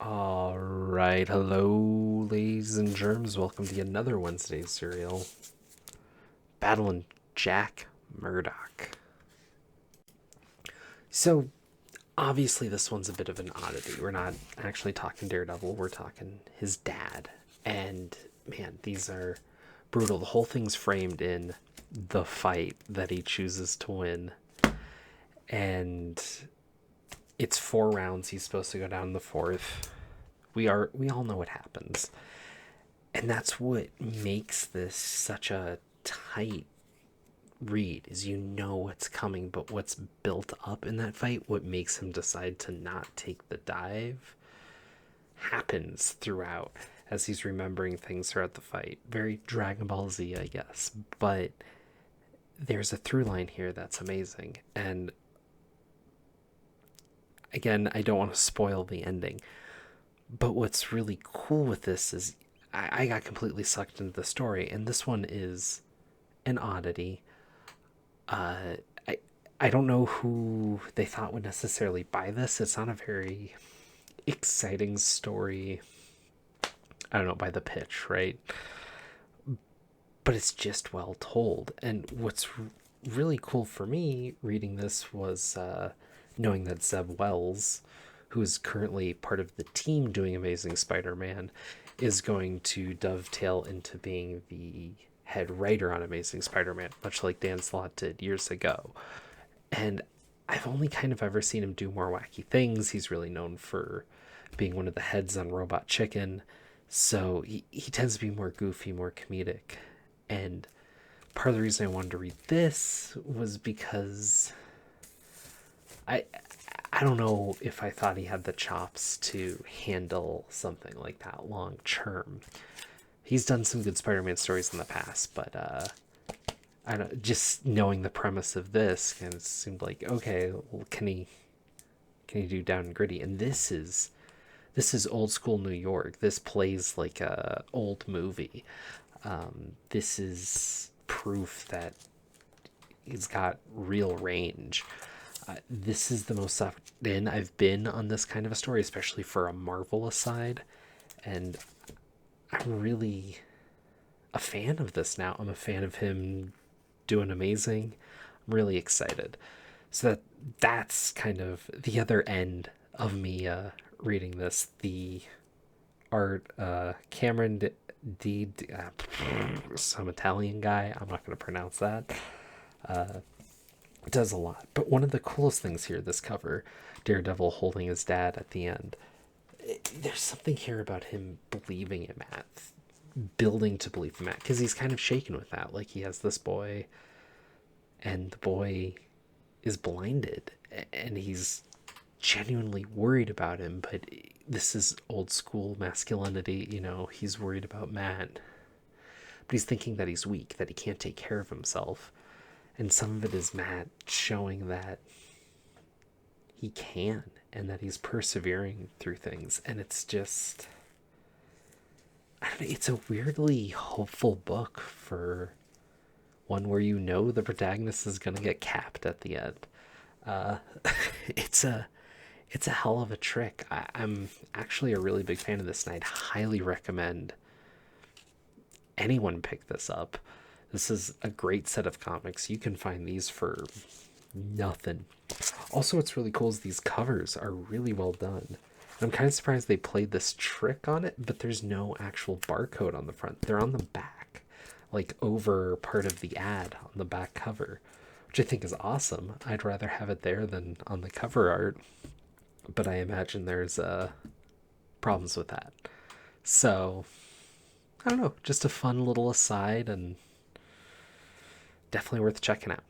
All right, hello, ladies and germs. Welcome to another Wednesday's serial. Battlin Jack Murdock. So, obviously, this one's a bit of an oddity. We're not actually talking Daredevil, we're talking his dad. And man, these are brutal. The whole thing's framed in the fight that he chooses to win. And it's 4 rounds. He's supposed to go down the fourth. We all know what happens. And that's what makes this such a tight read is you know what's coming, but what's built up in that fight, what makes him decide to not take the dive, happens throughout as he's remembering things throughout the fight. Very Dragon Ball Z, I guess, but there's a through line here that's amazing. And again, I don't want to spoil the ending, but what's really cool with this is I got completely sucked into the story, and this one is an oddity. Uh, I I don't know who they thought would necessarily buy this. It's not a very exciting story. I don't know by the pitch, right? But it's just well told. And what's really cool for me reading this was knowing that Zeb Wells, who is currently part of the team doing Amazing Spider-Man, is going to dovetail into being the head writer on Amazing Spider-Man, much like Dan Slott did years ago. And I've only kind of ever seen him do more wacky things. He's really known for being one of the heads on Robot Chicken. So he tends to be more goofy, more comedic. And part of the reason I wanted to read this was because I I don't know if I thought he had the chops to handle something like that long term. He's done some good Spider-Man stories in the past, but I don't just knowing the premise of this kind of seemed like okay, well, can he do down and gritty? And this is old school New York. This plays like a old movie. This is proof that he's got real range. This is the most sucked in I've been on this kind of a story, especially for a Marvel aside. And I'm really a fan of this now. I'm a fan of him doing amazing. I'm really excited. So that's kind of the other end of me reading this. The art, Cameron D, some Italian guy. I'm not going to pronounce that. Does a lot. But one of the coolest things here, this cover, Daredevil holding his dad at the end. There's something here about him believing in Matt, building to believe in Matt, because he's kind of shaken with that. Like he has this boy, and the boy is blinded, and he's genuinely worried about him. But this is old school masculinity, he's worried about Matt, but he's thinking that he's weak, that he can't take care of himself. And some of it is Matt showing that he can and that he's persevering through things. And it's just, I don't know, it's a weirdly hopeful book for one where the protagonist is going to get capped at the end. Uh, it's a it's a hell of a trick. I'm actually a really big fan of this, and I'd highly recommend anyone pick this up. This is a great set of comics. You can find these for nothing. Also, what's really cool is these covers are really well done. I'm kind of surprised they played this trick on it, but there's no actual barcode on the front. They're on the back, like over part of the ad on the back cover, which I think is awesome. I'd rather have it there than on the cover art, but I imagine there's problems with that. So, I don't know, just a fun little aside and definitely worth checking out.